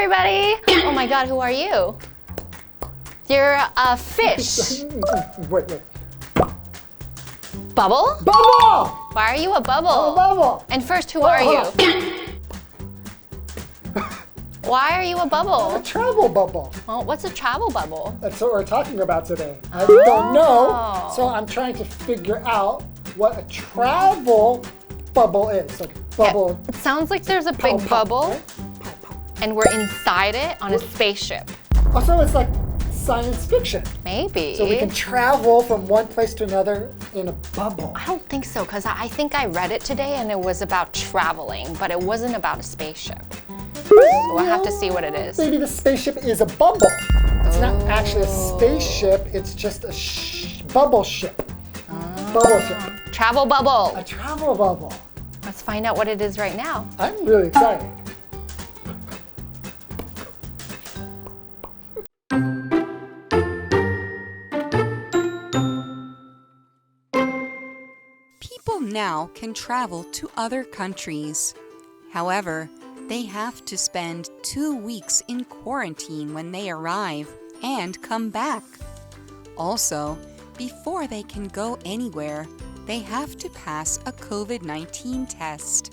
everybody! Oh my god, who are you? You're a fish. Wait. Bubble? Bubble! Why are you a bubble? I'm a bubble. And first, who are you? Why are you a bubble? A travel bubble. Well, what's a travel bubble? That's what we're talking about today. I don't know, so I'm trying to figure out what a travel bubble is. So bubble. It sounds like there's a big bubble, right? and we're inside it on a spaceship. Oh, so it's like science fiction. Maybe. So we can travel from one place to another in a bubble. I don't think so, because I think I read it today and it was about traveling, but it wasn't about a spaceship. So we'll have to see what it is. Maybe the spaceship is a bubble. It's not actually a spaceship, it's just a bubble ship. Bubble ship. Travel bubble. A travel bubble. Let's find out what it is right now. I'm really excited. People now can travel to other countries. However, they have to spend 2 weeks in quarantine when they arrive and come back. Also, before they can go anywhere, they have to pass a COVID-19 test.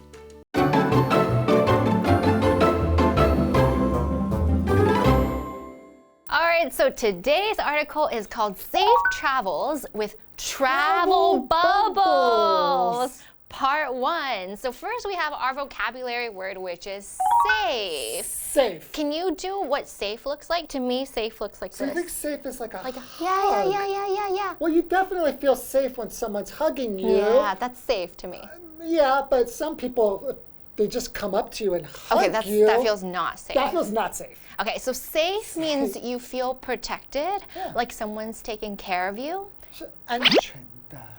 Alright, so today's article is called Safe Travels with Travel Bubbles. Part 1. So first we have our vocabulary word, which is safe. Safe. Can you do what safe looks like? To me, safe looks like So this. you think safe is like a hug? Yeah. Well, you definitely feel safe when someone's hugging you. Yeah, that's safe to me. Yeah, but some people, they just come up to you and hug Okay, that feels not safe. That feels not safe. Okay, so safe means you feel protected, Yeah. like someone's taking care of you. 안전다.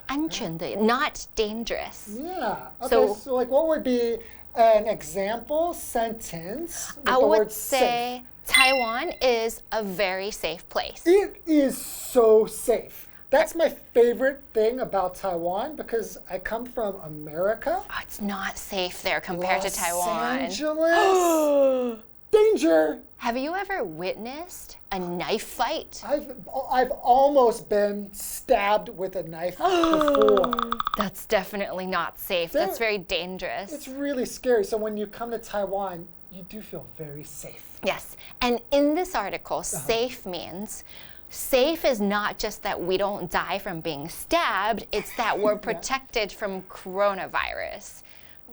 安全的, not dangerous. Yeah. Okay, so like what would be an example sentence with I the would word say Taiwan is a very safe place. It is so safe. That's my favorite thing about Taiwan because I come from America. Oh, it's not safe there compared to Taiwan. Los Angeles. Danger. Have you ever witnessed a knife fight? I've almost been stabbed with a knife before. That's definitely not safe. That's very dangerous. It's really scary. So when you come to Taiwan, you do feel very safe. Yes, and in this article, safe means safe is not just that we don't die from being stabbed, it's that we're protected from coronavirus.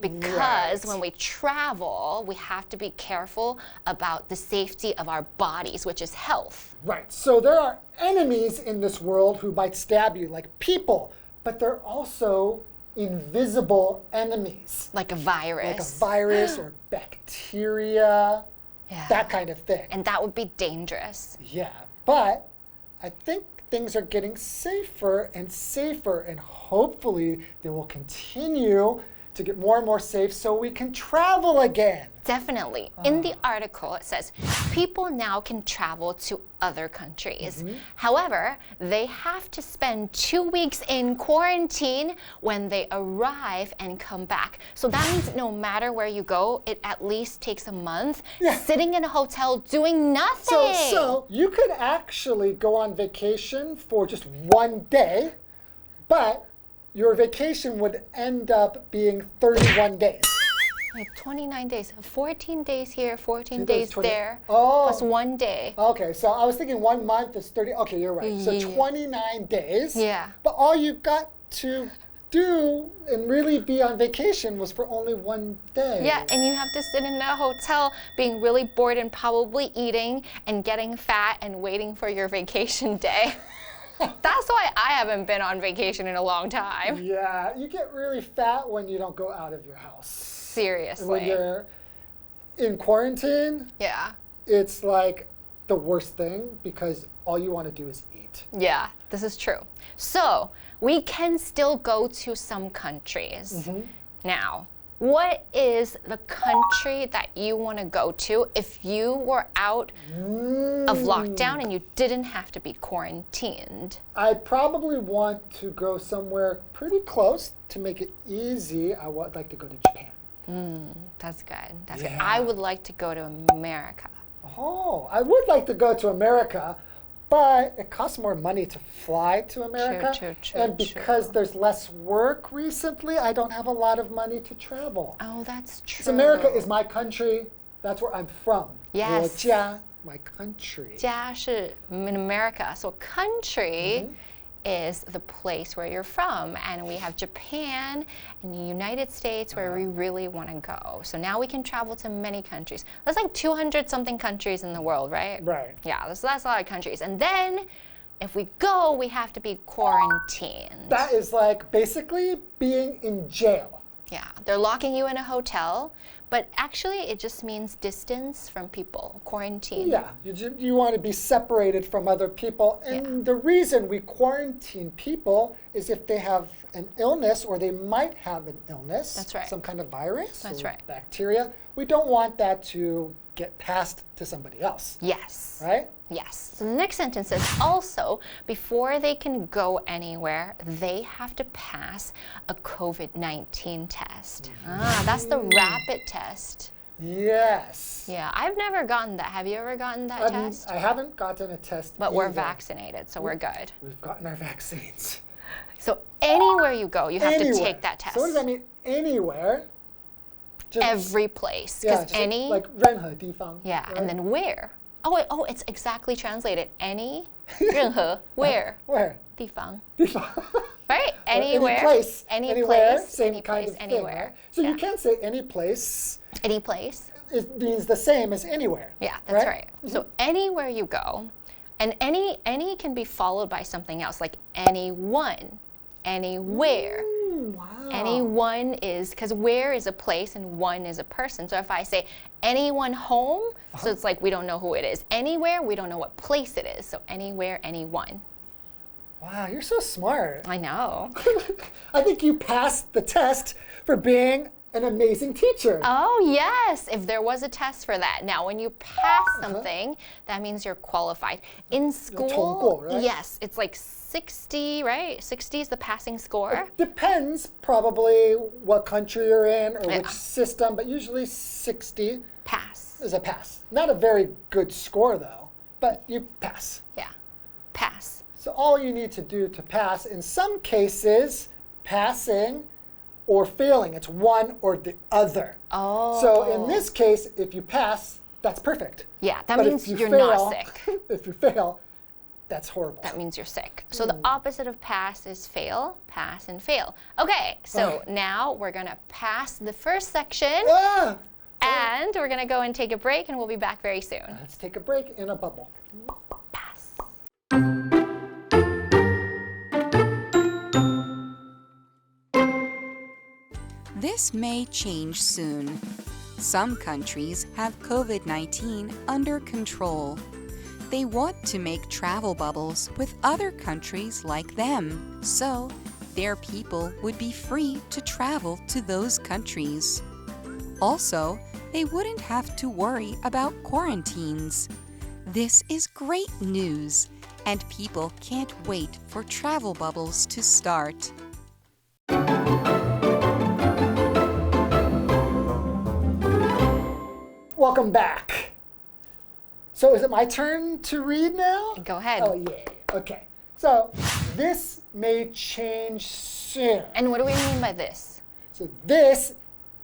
Because when we travel, we have to be careful about the safety of our bodies, which is health. Right. So there are enemies in this world who might stab you, like people, but they're also invisible enemies. Like a virus. Like a virus or bacteria, that kind of thing. And that would be dangerous. Yeah, but I think things are getting safer and safer, and hopefully they will continue to get more and more safe so we can travel again. Definitely. In the article, it says people now can travel to other countries. However, they have to spend 2 weeks in quarantine when they arrive and come back. So that means no matter where you go, it at least takes a month sitting in a hotel doing nothing. So you could actually go on vacation for just 1 day, but your vacation would end up being 31 days. Like 29 days, 14 days here, 14 days 20. there, Oh. plus 1 day. Okay, so I was thinking 1 month is 30. Okay, you're right. So 29 days. Yeah. But all you got to do and really be on vacation was for only 1 day. Yeah, and you have to sit in a hotel being really bored and probably eating and getting fat and waiting for your vacation day. That's why I haven't been on vacation in a long time. Yeah, you get really fat when you don't go out of your house. Seriously. And when you're in quarantine, it's like the worst thing because all you want to do is eat. Yeah, this is true. So, we can still go to some countries. Now, what is the country that you want to go to if you were out of lockdown and you didn't have to be quarantined? I probably want to go somewhere pretty close to make it easy. I would like to go to Japan. That's good. That's Yeah. good. I would like to go to America. Oh, I would like to go to America, but it costs more money to fly to America. True, and because there's less work recently, I don't have a lot of money to travel. Oh, that's true. So America is my country. That's where I'm from. Yes. 我家, my country. 家是 in America. So country is the place where you're from. And we have Japan and the United States where we really want to go. So now we can travel to many countries. There's like 200 something countries in the world, right? Right. Yeah, that's a lot of countries. And then if we go, we have to be quarantined. That is like basically being in jail. Yeah, they're locking you in a hotel, but actually it just means distance from people, quarantine. Yeah, you want to be separated from other people. And the reason we quarantine people is if they have an illness or they might have an illness. That's right. Some kind of virus That's or right. bacteria. We don't want that to get passed to somebody else. Yes. Right? Yes. So the next sentence says also, before they can go anywhere, they have to pass a COVID-19 test. That's the rapid test. Yes. Yeah, I've never gotten that. Have you ever gotten that test? I haven't gotten a test But we're either. vaccinated, so we're good. We've gotten our vaccines. So anywhere you go, you have to take that test. So what does that mean? Anywhere? Just, Every place. yeah, Because just any... like 任何地方. Yeah, right? and then where? Oh, wait, it's exactly translated. Any, 任何, where? Where? 地方. 地方. Right? Or Anywhere. Any place. Any anywhere, place. same Any kind place, of thing, anywhere. right? So Yeah. you can't say any place. Any place. It means the same as anywhere. Yeah, that's right. So anywhere you go, and any can be followed by something else, like anyone, anywhere. Wow. Anyone is, because where is a place and one is a person. So if I say anyone home, so it's like we don't know who it is. Anywhere, we don't know what place it is. So anywhere, anyone. Wow, you're so smart. I know. I think you passed the test for being an amazing teacher. Oh, yes, if there was a test for that. Now, when you pass something, that means you're qualified. In school, 通过, right? yes, it's like 60, right? 60 is the passing score. Depends probably what country you're in or Yeah. which system, but usually 60 Pass. is a pass. Not a very good score though, but you pass. Yeah, pass. So all you need to do to pass, in some cases, passing or failing, it's one or the other. Oh. So in this case, if you pass, that's perfect. Yeah, that But means if you you're fail, not sick. If you fail, that's horrible. That means you're sick. So the opposite of pass is fail, pass, and fail. Okay, so now we're going to pass the first section, Ah! and we're going to go and take a break, and we'll be back very soon. Let's take a break in a bubble. Pass. This may change soon. Some countries have COVID-19 under control. They want to make travel bubbles with other countries like them, so their people would be free to travel to those countries. Also, they wouldn't have to worry about quarantines. This is great news, and people can't wait for travel bubbles to start. Welcome back. So is it my turn to read now? Go ahead. Oh, yay. Okay. So this may change soon. And what do we mean by this? So this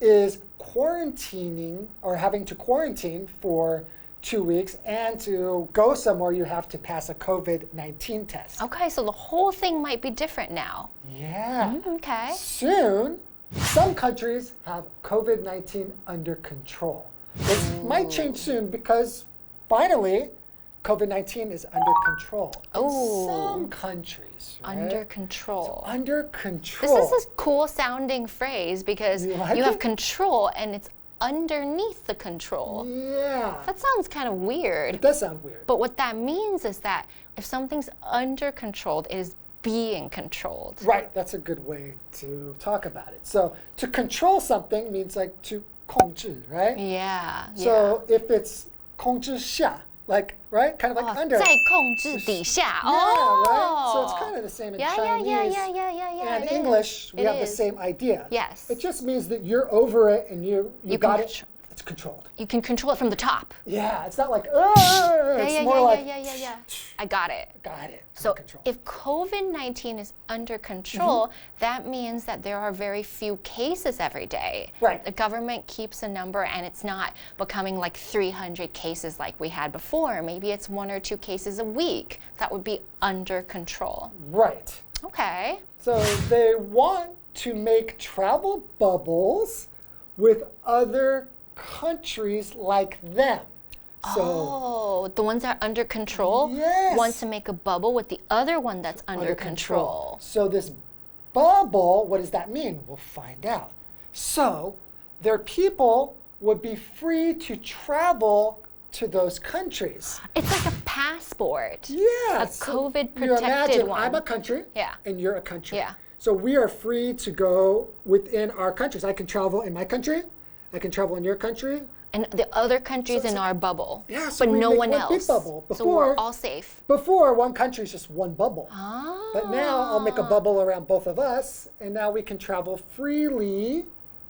is quarantining or having to quarantine for 2 weeks, and to go somewhere you have to pass a COVID-19 test. Okay, so the whole thing might be different now. Yeah. Okay. Soon, some countries have COVID-19 under control. This might change soon because finally, COVID-19 is under control. Oh. In some countries, right? Under control. Under control. This is a cool sounding phrase because You like you have it? control and it's underneath the control. Yeah. That sounds kind of It weird. does sound weird. But what that means is that if something's under controlled, it is being controlled. Right, that's a good way to talk about it. So to control something means like to 控制, right? Yeah. So if it's 控制下, like, right? Kind of like under. 在控制底下. Yeah, right? So it's kind of the same in Yeah, Chinese. yeah. And it English, is. we It have the is. same idea. Yes. It just means that you're over it and you You got can it. It's controlled. You can control it from the top. Yeah, it's not like, it's more like, yeah. I got it. Got it. So control. if COVID-19 is under control, that means that there are very few cases every day. Right. The government keeps a number and it's not becoming like 300 cases like we had before. Maybe it's 1 or 2 cases a week. That would be under control. Right. Okay. So they want to make travel bubbles with other countries like them. So, the ones that are under control want to make a bubble with the other one that's under control. So this bubble, what does that mean? We'll find out. So their people would be free to travel to those countries. It's like a passport. Yeah. A COVID-protected you imagine one. I'm a country and you're a country. Yeah. So we are free to go within our countries. I can travel in my country. I can travel in your country. And the other countries in our bubble. Yeah, so but we no make one one else. big bubble. So we're all safe. Before, one country is just one bubble. But now I'll make a bubble around both of us, and now we can travel freely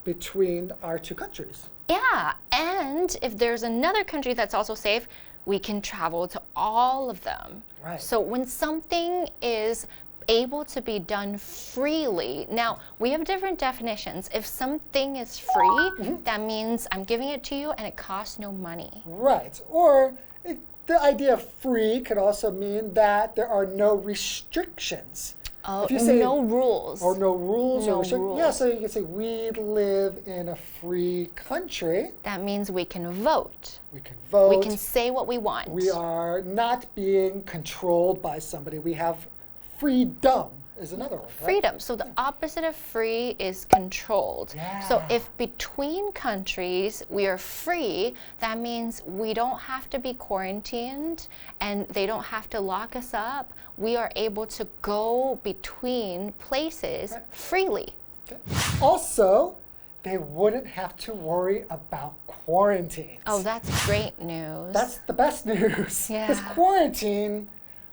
between our 2 countries. Yeah, and if there's another country that's also safe, we can travel to all of them. Right. So when something is able to be done freely. Now, we have different definitions. If something is free, that means I'm giving it to you and it costs no money. Right. Or the idea of free could also mean that there are no restrictions. Oh, if you say, no rules. Or no rules No or restrictions. rules. Yeah, so you can say we live in a free country. That means we can vote. We can vote. We can say what we want. We are not being controlled by somebody. We have freedom is another one, right? Freedom. So the opposite of free is controlled. So Yeah. if between countries we are free, that means we don't have to be quarantined and they don't have to lock us up. We are able to go between places freely. Okay. Also, they wouldn't have to worry about quarantines. Oh, that's great news. That's the best news. Yeah. Because quarantine,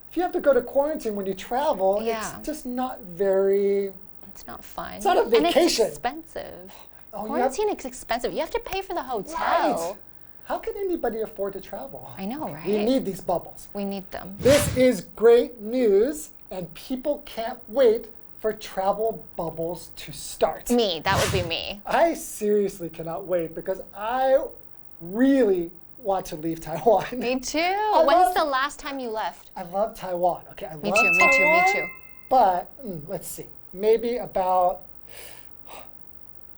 if you have to go to quarantine when you travel, it's just not very... It's not fun. It's not a vacation. And it's expensive. Oh, Quarantine is expensive. You have to pay for the hotel. Right. How can anybody afford to travel? I know, right? We need these bubbles. We need them. This is great news, and people can't wait for travel bubbles to start. Me, that would be me. I seriously cannot wait because I really want to leave Taiwan. Me too. When's the last time you left? I love Taiwan. Okay, I Me love too, Taiwan. me too. But let's see, maybe about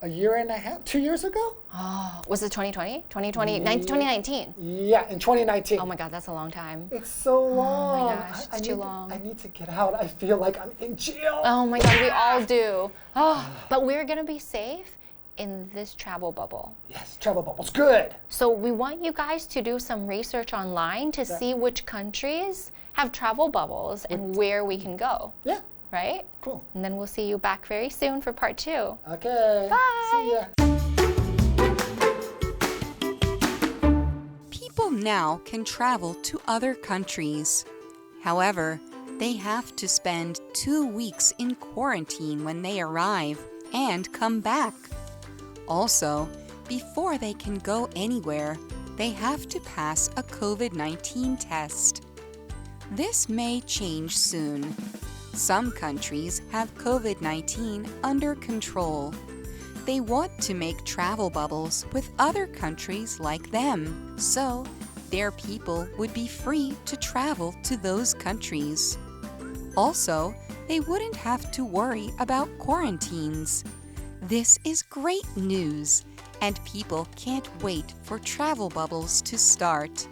a year and a half, 2 years ago? Oh, was it 2020? 2019? Yeah, in 2019. Oh my God, that's a long time. It's so long. Oh my gosh, it's too need long. I need to get out. I feel like I'm in jail. Oh my God, we all do. Oh, but we're gonna be safe in this travel bubble. Yes, travel bubbles, good. So we want you guys to do some research online to see which countries have travel bubbles and where we can go. Yeah, Right? cool. And then we'll see you back very soon for part 2. Okay. Bye. See ya. People now can travel to other countries. However, they have to spend 2 weeks in quarantine when they arrive and come back. Also, before they can go anywhere, they have to pass a COVID-19 test. This may change soon. Some countries have COVID-19 under control. They want to make travel bubbles with other countries like them, so their people would be free to travel to those countries. Also, they wouldn't have to worry about quarantines. This is great news, and people can't wait for travel bubbles to start.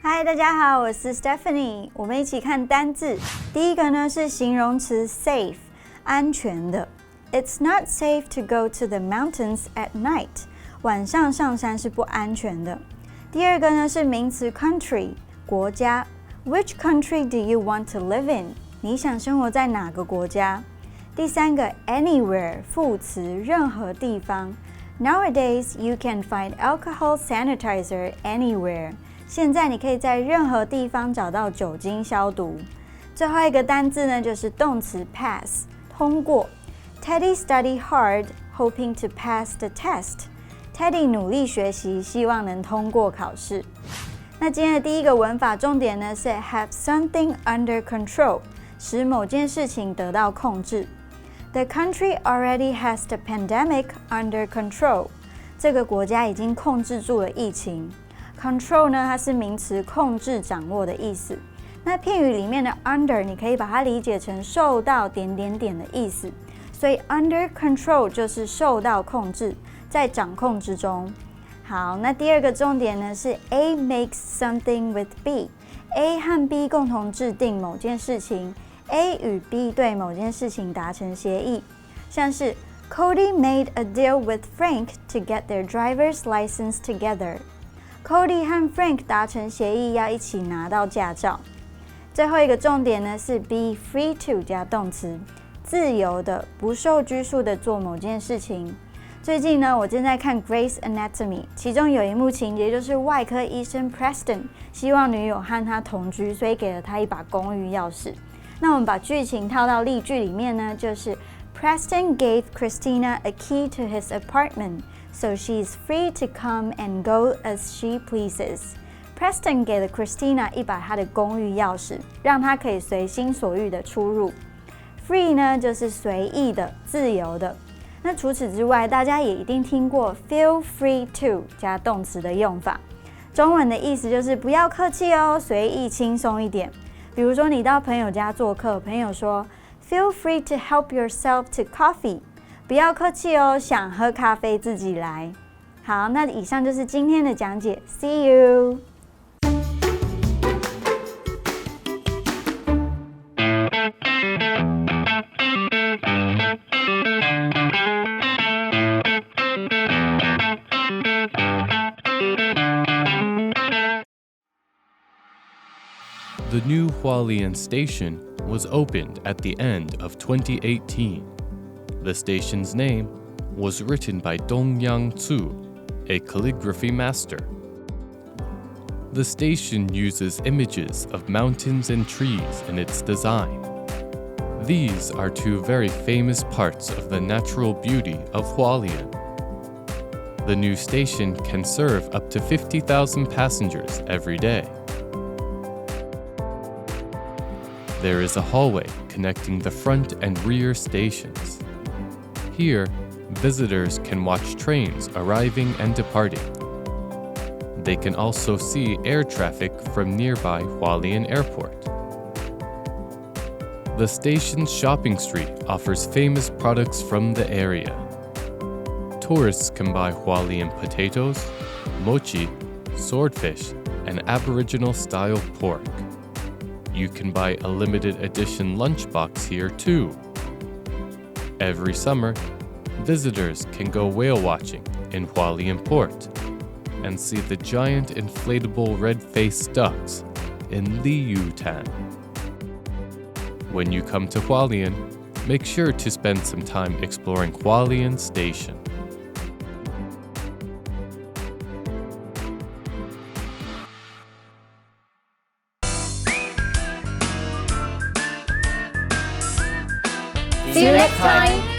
Hi， 大家好，我是 Stephanie。我们一起看单字。第一个呢是形容词 safe， 安全的。It's not safe to go to the mountains at night。晚上上山是不安全的。第二个呢是名词 country， 国家。Which country do you want to live in？ 你想生活在哪个国家？第三个 anywhere， 副词，任何地方。Nowadays, you can find alcohol sanitizer anywhere。现在你可以在任何地方找到酒精消毒。最后一个单字呢，就是动词 pass， 通过。Teddy studied hard, hoping to pass the test. Teddy 努力学习，希望能通过考試。那今天的第一個文法重點呢是 have something under control， 使某件事情得到控制。The country already has the pandemic under control. 這個國家已經控制住了疫情。Control 呢，它是名詞，控制、掌握的意思。那片語裡面的 under， 你可以把它理解成受到點點點的意思。所以 under control 就是受到控制，在掌控之中。好，那第二個重點呢是 A makes something with B。A 和 B 共同制定某件事情 ，A 與 B 對某件事情達成協議，像是 Cody made a deal with Frank to get their driver's license together。Cody 和 Frank 達成協議，要一起拿到駕照。最後一個重點呢是 be free to 加動詞，自由的、不受拘束的做某件事情。最近呢，我正在看 Grey's Anatomy， 其中有一幕情节就是外科醫生 Preston 希望女友和他同居，所以給了他一把公寓鑰匙。那我們把劇情套到例句裡面呢，就是 Preston gave Christina a key to his apartment, so she is free to come and go as she pleases. Preston 給了 Christina 一把他的公寓鑰匙，讓她可以隨心所欲的出入。Free 呢，就是隨意的、自由的。那除此之外，大家也一定聽過 feel free to 加動詞的用法。中文的意思就是不要客氣哦，隨意輕鬆一點。比如說你到朋友家做客，朋友說 feel free to help yourself to coffee， 不要客氣哦，想喝咖啡自己來。好，那以上就是今天的講解 ，See you。The new Hualien Station was opened at the end of 2018. The station's name was written by Dongyang Tsu, a calligraphy master. The station uses images of mountains and trees in its design. These are two very famous parts of the natural beauty of Hualien. The new station can serve up to 50,000 passengers every day. There is a hallway connecting the front and rear stations. Here, visitors can watch trains arriving and departing. They can also see air traffic from nearby Hualien Airport. The station's shopping street offers famous products from the area. Tourists can buy Hualien potatoes, mochi, swordfish, and Aboriginal-style pork. You can buy a limited edition lunchbox here too. Every summer, visitors can go whale watching in Hualien Port and see the giant inflatable red-faced ducks in Liyutan. When you come to Hualien, make sure to spend some time exploring Hualien Station. See you next time!